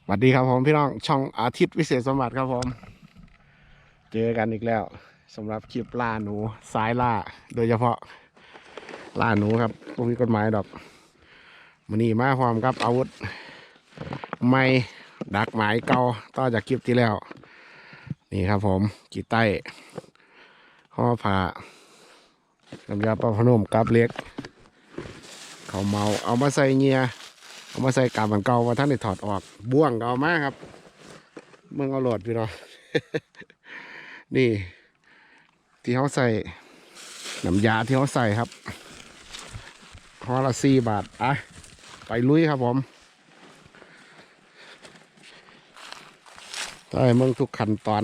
สวัสดีครับผมพี่น้องช่องอาทิตย์วิเศษสมบัติครับผมเจอกันอีกแล้วสำหรับคลิปล่าหนูสายล่าโดยเฉพาะล่าหนูครับพวกมีกฎหมายดอกมันนี่มาพร้อมกับอาวุธไม่ดักหมายเก่าต่อจากคลิปที่แล้วนี่ครับผมกีไต้ห่อผ้าน้ำยาปลาพนมกับเล็กเขาเมาเอามาใส่เงียเอามาใส่กาบมันเก่าว่าท่านได้ถอดออกบ่วงก็เอามาครับมึงเอาโหลดพี่น้อง นี่ที่เขาใส่น้ำยาที่เขาใส่ครับห่อละ4 บาทอ่ะไปลุยครับผมได้เมืองทุกขั้นตอน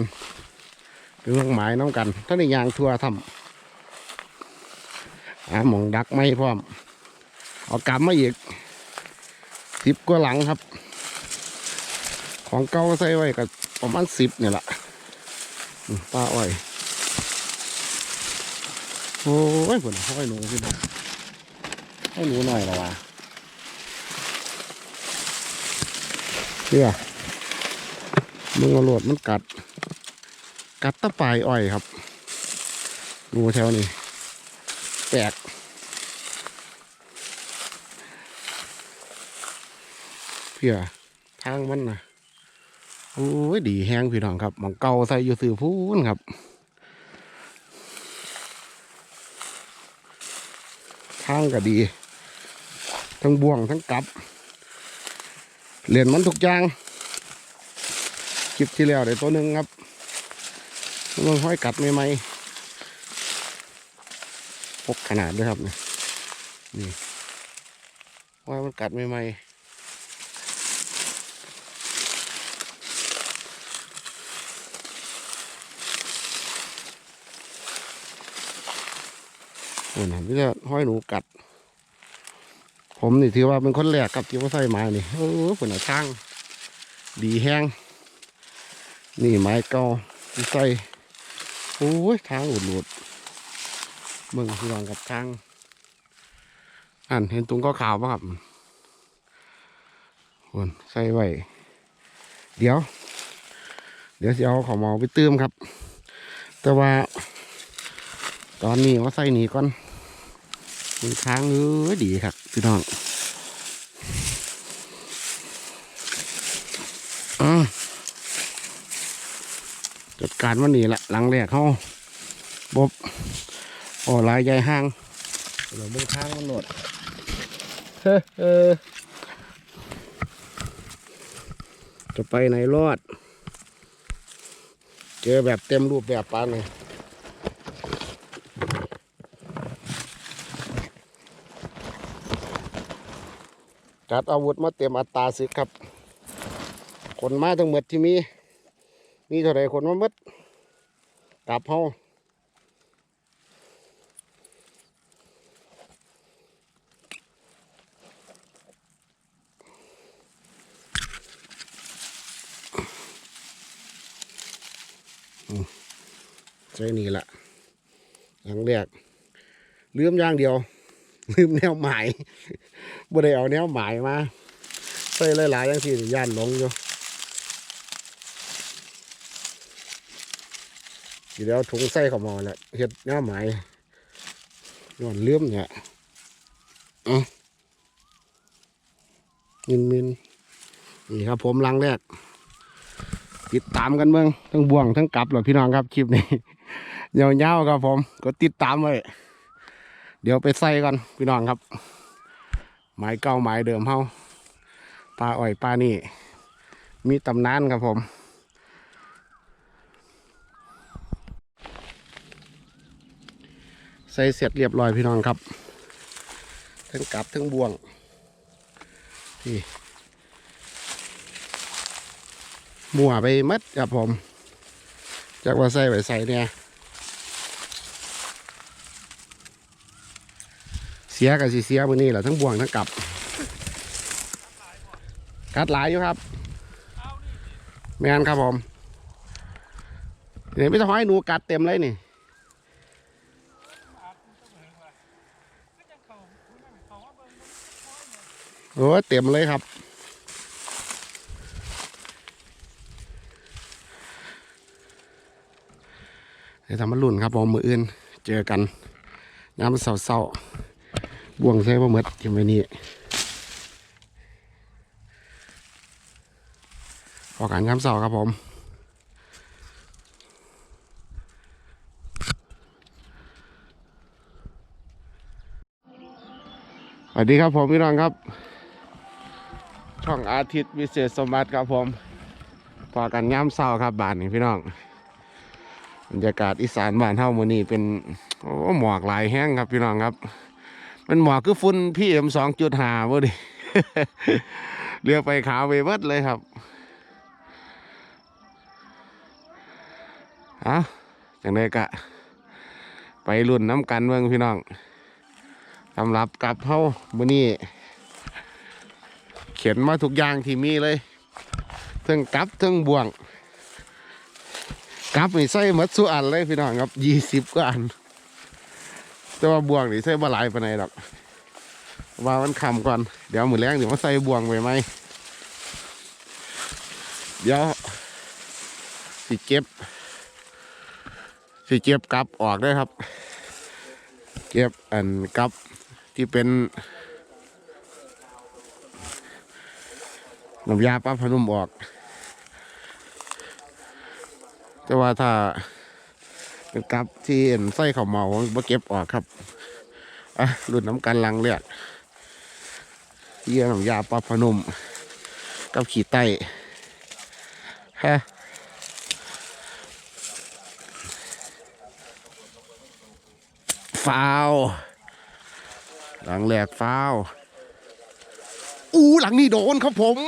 เป็นเรื่องหมายน้องกันท่านในยางทัวทำหมองดักไม่พร้อมเอากำมาอีก10 กว่าหลังครับของเก่าใส่ไว้กับประมาณ10เนี่ยแหละป้าอ้อยโอ้ยผลห้อยหนูพี่น้องให้หนูหน่อยละวะเชื่อมึงเอาโหลดมันกัดตะปายอ้อยครับดูแถวนี้แปลกเพื่อทางมันนะโอ้ยดีแห้งพี่น้องครับหมองเก่าใส่อยู่สื่อพูนครับทางก็ดีทั้งบ่วงทั้งกับเหรียญมันทุกอย่างคลิปที่แล้วได้ตัวหนึ่งครับมันห้อยกัดใหม่ๆพกขนาดด้วยครับนี่ว่ามันกัดใหม่ๆโอ้โหนี่จะห้อยหนูกัดผมนี่ถือว่าเป็นคนแรกกับที่ว่าใส่ไม้นี่ผลทางดีแห้งนี่ไม้เก่าที่ใส่โอ้ยทางหลุดมึงพี่น้องกับทางเห็นตรงก็ขาวป่ะครับคนใส่ไว้เดี๋ยวจะเอาของเมาไปเติมครับ แต่ว่าตอนนี้ว่าใส่หนีก่อนมีทางดีครับพี่น้องจัดการวันนี้ละหลังแรกเขาบบลายใหญ่ห้างเราเบื้องทางมันโหลดจะไปไหนรอดเจอแบบเต็มรูปแบบปานเลยจัดอาวุธมาเต็มอัตราศึกครับคนมาทั้งหมดที่มีเท่าไรคนมาหมดกลับเฮาใช่นี่แหละหลังแรกลืมอย่างเดียวลืมแนวหมายบ่ได้เอาแนวหมายมาใส่หลายๆอย่างที่ย่านหลงอยู่เดี๋ยวถุงใส่เข้ามาแหละเฮ็ดแนวหมายย้อนลืมเนี่ยมินนี่ครับผมหลังแรกติดตามกันเมืองทั้งบ่วงทั้งกลับหรอพี่น้องครับคลิปนี้ยาวๆครับผมก็ติดตามไว้เดี๋ยวไปใส่กันพี่น้องครับหมายเก่าหมายเดิมเฮาปลาอ้อยปลานี่มีตำนานครับผมใส่เสร็จเรียบร้อยพี่น้องครับทั้งกลับทั้งบ่วงนี่มั่วไปมัดครับผมจากว่าใส่ไว้ใส่เนี่ยเสียกับเสียวันนี้แหละทั้งบ่วงทั้งกลับกัดหลายอยู่ครับแมนครับผมเนี่ยไม่ต้องให้หนูกัดเต็มเลยนี่โอ้เต็มเลยครับ ดี๋ยวทำมาลุ่นครับผมมืออื่นเจอกันน้ำเศร้าๆบ่วงใส่บะหมดยังไม่นี่พอกันย้ำเศร้าครับผมสวัสดีครับผมพี่น้องครับช่องอาทิตย์วิเศษสมบัติครับผมพอกันย้ำเศร้าครับบ้านนี่พี่น้องบรรยากาศอีสานบ้านเฮามื้อนี้เป็นโอ้หมอกหลายแห้งครับพี่น้องครับเป็นหมอกคือฝุ่นPM 2.5บ่ดิ เรียกไปขาวไปเบิดเลยครับจังไดกะไปรุ่นน้ำกันเมืองพี่น้องสำหรับกับเฮามื้อนี้เขียนมาทุกอย่างที่มีเลยทั้งกับทั้งบ่วงกับนี่ใส่หมดสุอันเลยพี่น้องครับ20 กว่าอันแต่ว่าบ่วงนี่ใส่บ่หลายปานใดดอกว่ามันคำก่อนเดี๋ยวมื้อแรงเดี๋ยวมาใส่บ่วงไปไหมเดี๋ยวสิเก็บกับออกด้วยครับเก็บอันกับที่เป็นน้ำยาปลาพนุ่มออกแต่ว่าถ้าเป็นกับที่ใส่ข้าวเมาบ่เก็บออกครับรุ่นน้ำกันลังเลือดเยี่ยน้ำยาปลาพนุ่มกับขี้ไต้ฟาวหลังแหลกฟาวหลังนี้โดนครับผม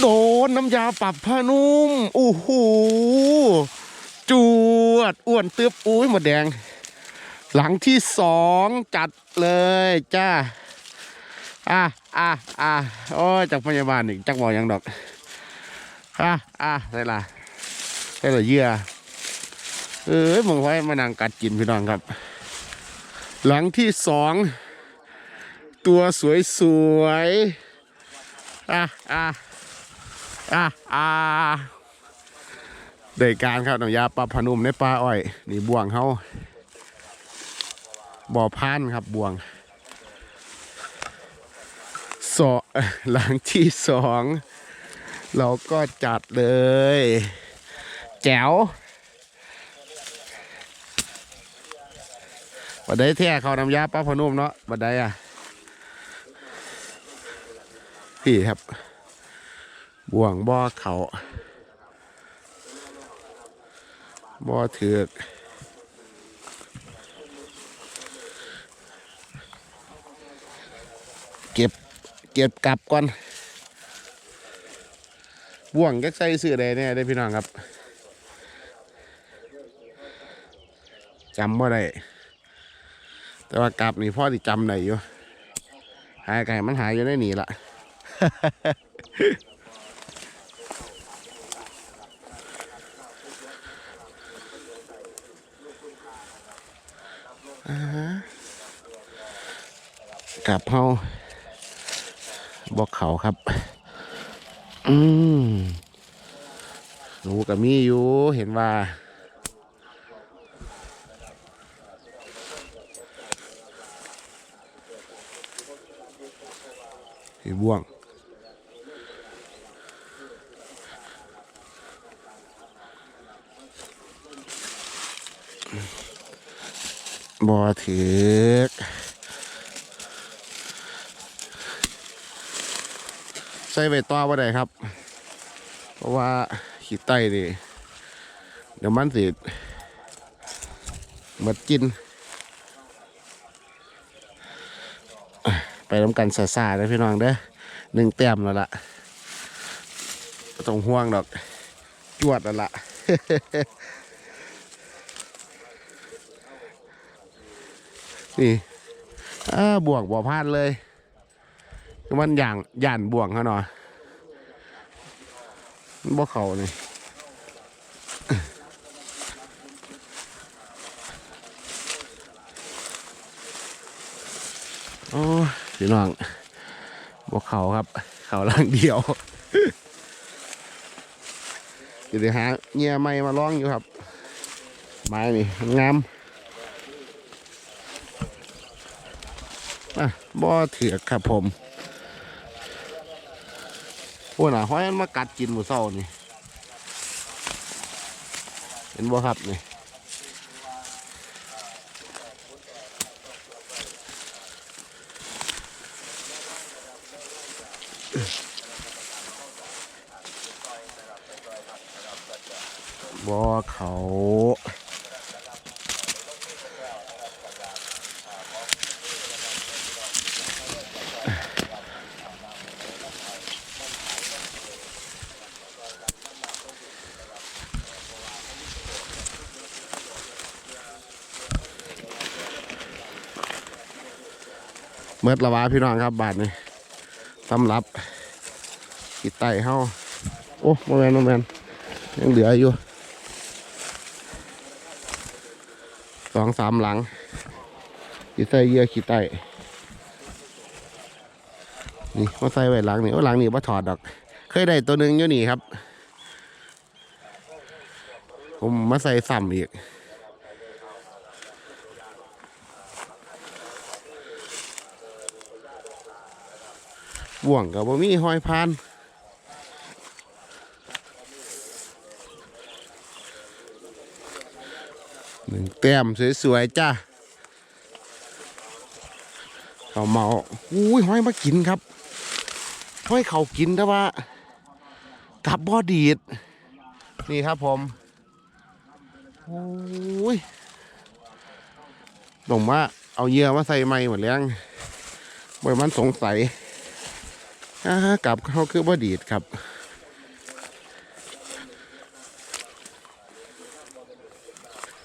โดนน้ำยาปรับผ้านุ่มโอ้โหจวดอ้วนเตือบหมดแดงหลังที่2จัดเลยจ้าโอ้ยจากพยาบาลอีกจักบอกยังดอกได้ละเยื่อมึงไว้มานั่งกัดกินพี่น้องครับหลังที่2ตัวสวยได้การครับน้ำยาปลาพนุ่มในปลาอ้อยนี่บ่วงเขาบ่อพันครับบ่วงหลังที่2เราก็จัดเลยแจ๋วบัดได้แท้เขาน้ำยาปลาพนุ่มเนาะบัดได้พี่ครับบ่วงบ่อเขาบ่อเถือกเก็บกลับก่อนบ่วงก็ใส่เสื้อแดงเนี่ยได้พี่น้องครับจำว่าได้แต่ว่ากลับนี่พ่อที่จำได้อยู่หายไก่มันหายอยู่ได้หนีละกับเฮาบอกเขาครับหนูกับมีอยู่เห็นว่าบ่วงบ่ถือกใส่ใบตอว่าได้ครับเพราะว่าขี้ไต้ดิเดี๋ยวมันสิหมดกินไปทำกันซาๆนะพี่น้องเด้อ1 แต้มแล้วล่ะไม่ต้องห่วงดอกจวดแล้วล่ะ นี่บ่วงบ่พลาดเลยมันย่านบ่วงเขาหน่อยบ่เขานี่โอ้พี่น้องบ่เขาครับเขาล่างเดียวเดี๋ยวหาเงียไม่มาร้องอยู่ครับ ไม้นี่งามบ่เถือกครับผมพวกน่ะห้อยมันมากัดกินหมูเศร้านี่เห็นบ่ครับนี่บ่เขาเมื่อละวาพี่น้องครับบาทนี่สำหรับขีดไต่เฮาโอ้โมเมนยังเหลืออยู่2-3 หลังขีดไต่เยื่อขีดไต่นี่มาใส่ไว้หลังนี่หลังนี่มาถอดดอกเคยได้ตัวหนึ่งอยู่นี่ครับผมมาใส่ซ้ำอีกบ่วงกับบ่มีหอยพาน1 แต้มสวยๆจ้าเขาเมาอุ้ยหอยมากินครับหอยเขากินแต่ว่ากับบ่อดีดนี่ครับผมโอ้ยต้องว่าเอาเหยื่อมาใส่ไม้หมดแล้วบ่มันสงสัยกับเขาคือบ่ดีดครับ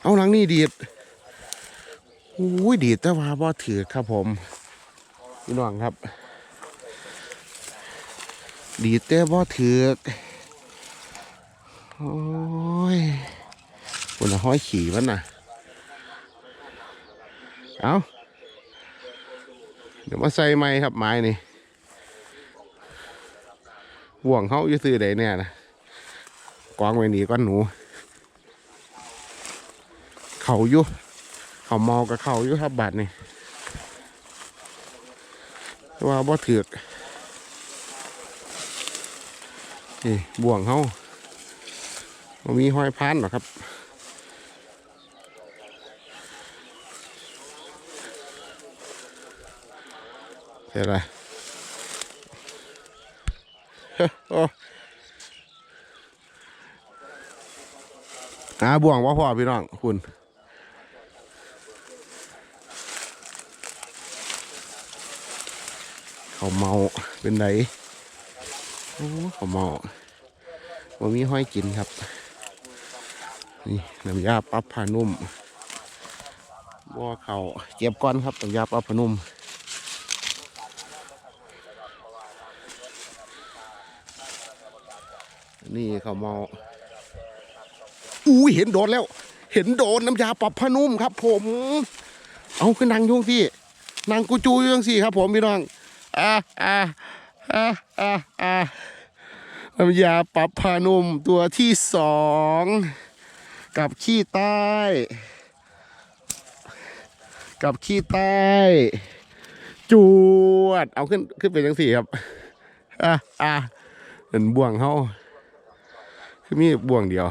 เอาหลังนี่ดีดอุ้ยดีดแต่ว่าบ่ถือครับผมพี่น้องครับดีดแต่บ่ถือโอ้ยคนละห้อยขี่มันน่ะเอาเดี๋ยวมาใส่ไม้ครับไม้นี่ห่วงเขาอยู่ซื้อใดเนี่ยนะกองไว้หนีก้อนหนูเขาอยู่เขาเมากับเขาอยู่ครับบาดนี่ว่าบ่ถือกนี่บ่วงเขามันมีห้อยพันหรอครับเสร็จแล้วบ่วงว่าพ่อพี่น้องคุณเขาเมาเป็นไงโอ้เขาเมามันมีห้อยกินครับนี่น้ำยาปรับผ้านุ่มบ่เขาเก็บก้อนครับน้ำยาปรับผ้านุ่มนี่เขาเมาอุ้ยเห็นโดนแล้วเห็นโดนน้ำยาปรับผ้านุ่มครับผมเอาขึ้นนางยุ่งสินางกูจูยุ่งสิครับผมพี่น้องน้ำยาปรับผ้านุ่มตัวที่2กับขี้ใต้จวดเอาขึ้นเป็นจังสี่ครับเป็นบ่วงเขาคือมีบ่วงเดียว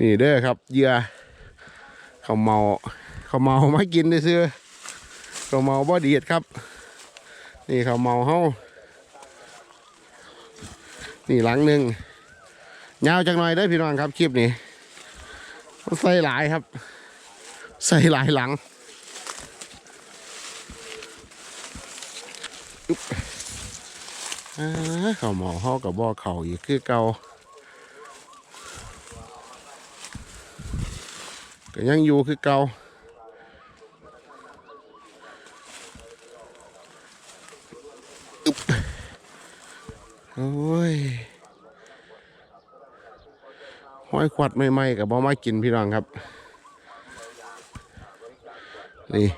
นี่เด้อครับเหยื่อเขาเมาไม่กินได้ซื้อเขาเมาบ่ดีดครับนี่เขาเมาเขานี่หลังหนึ่งยาวจังหน่อยได้พี่น้องครับคลิปนี้ใส่หลายครับใส่หลายหลังเขาเมาเขากับบ่อเขาอีกคือเก่าก็ยังอยู่คือเก่าโอ้ยห้อยขวัดใหม่ๆกับบ่มากินพี่น้องครับนี่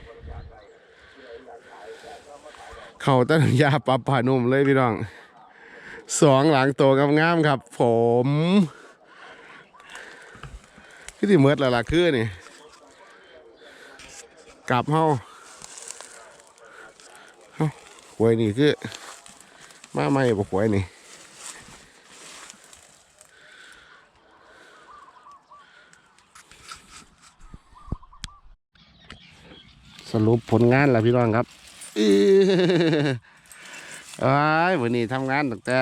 เขาตั้งยาปรับผ้านุ่มเลยพี่น้อง2 หลังโตงามๆครับผม คือที่เมิดแล้วล่ะคือนี่กลับเฮาหวยนี่คือมาไม่บอกหวยนี่สรุปผลงานแล้วพี่น้องครับวันนี้ทำงานตั้งแต่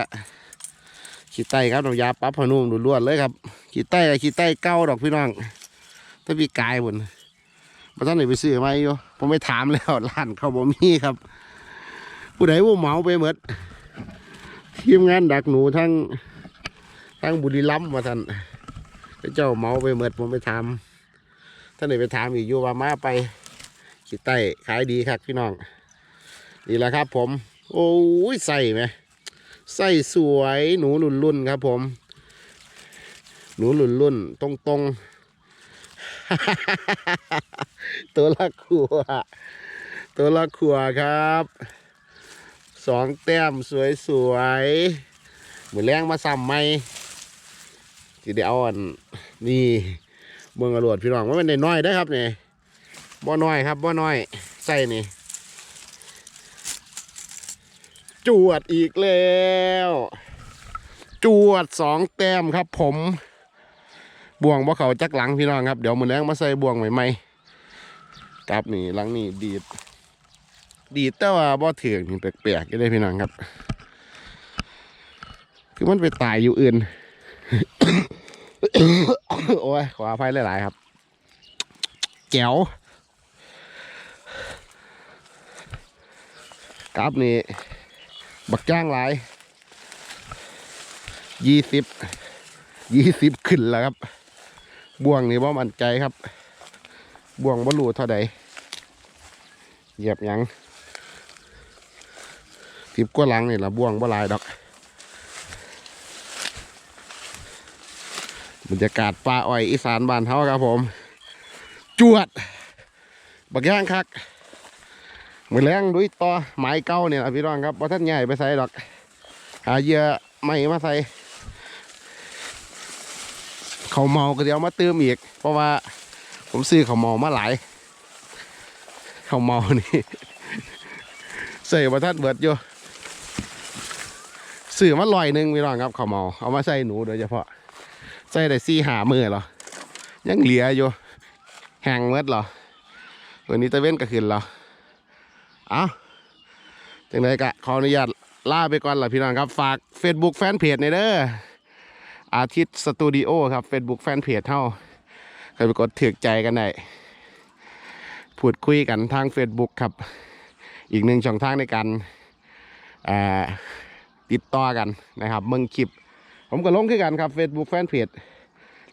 ขี้ไตครับน้ำยาปรั๊บพนุ่มล้วนๆเลยครับขี้ไตกับขี้ไตเก้าดอกพี่น้องถ้าพี่กายบนมาท่านไหนไปซื้อมาอยู่ผมไม่ถามแล้วร้านเขาบ่มีครับผู้ใดว่าเหมาไปหมดทีมงานดักหนูทั้งบุรีรัมย์มาท่านเจ้าเหมาไปหมดผมไปถามท่านไหนไปถามอีกอยู่ว่ามาไปขี้ไตขายดีครับพี่น้องนี่แหละครับผมโอ้ยใส่ไหมใส่สวยหนูรุ่นครับผมหนูรุ่นตรงตัวละขวครับ2 แต้มสวยเหมือนแรงมาซ้ำไหมทีเดียวอันนี่เมืองอรวดพี่น้องว่าเป็นน้อยได้ครับเนี่ยบ่น้อยครับบ่น้อยใส่นี่จวดอีกแล้วจวด2 แต้มครับผมบ่วงบ่เขาจักหลังพี่น้องครับเดี๋ยวมือแรงมาใส่บ่วงใหม่ๆครับนี่หลังนี่ดีดแต่ว่าบ่ถือกนี่แปลกๆก็ได้พี่น้องครับคือมันไปตายอยู่อื่น โอ้ยขออภัยหลายๆครับแจ๋วครับนี่บักจ้างหลาย20ขึ้นแล้วครับบ่วงนี่บ่มั่นใจครับบ่วงบ่รู้เท่าใดเหยียบยัง10 กว่าหลังนี่ละบ่วงบ่หลายดอกบรรยากาศป่าอ้อยอีสานบ้านเฮาครับผมจวดบักย่างคักมือแรงด้วยต่อไม้เก่าเนี่ยพี่น้องครับว่าท่านใหญ่ไปใส่ดอกหาเหยื่อไม่มาใส่เขาเมาก็เดี๋ยวมาเติมอีกเพราะว่าผมซื้อเขาเมามาหลายเขาเมานี่ใส่ว่าท่านเบิดอยู่ซื้อมา100พี่น้องครับเขาเมาเอามาใส่หนูโดยเฉพาะใส่ได้4-5 มื้อเหรอยังเหลืออยู่แห้งเบิดเหรอวันนี้ตะเว้นก็ขึ้นเหรอเอาจังไรกะขออนุญาตลาไปก่อนล่ะพี่น้องครับฝาก Facebook แฟนเพจในเด้ออาทิตย์สตูดิโอครับ Facebook แฟนเพจเท่าใครไปกดถือใจกันได้พูดคุยกันทาง Facebook ครับอีก1 ช่องทางในการติดต่อกันนะครับเมืองคลิปผมก็ลงขึ้นกันครับ Facebook แฟนเพจ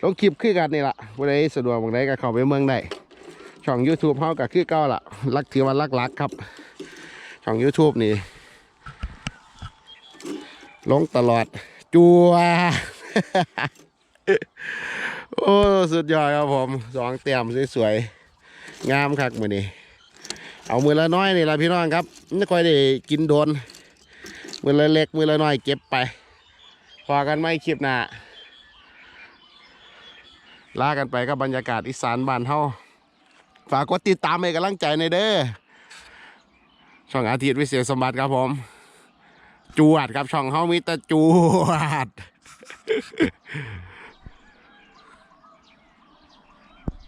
ลงคลิปขึ้นกันนี่แหละวันใดสะดวกวันใดก็เข้าไปเมืองได้ช่อง YouTube เขาก็คือเก่าล่ะถือว่าลักครับช่อง YouTube นี่ลงตลอดจัว โอ้สุดยอดครับผม2 แต้มสวยๆงามคักมือนี่เอามือละน้อยนี่ละพี่น้องครับไม่ค่อยได้กินโดนมือละเล็กมือละน้อยเก็บไปพอกันไม่คลิปหน้าลากันไปกับบรรยากาศอีสานบ้านเฮาฝากกดติดตามให้กำลังใจในเด้อช่องอาทิตย์วิเศษสมบัติครับผมจวดครับช่องเฮามีแต่จวด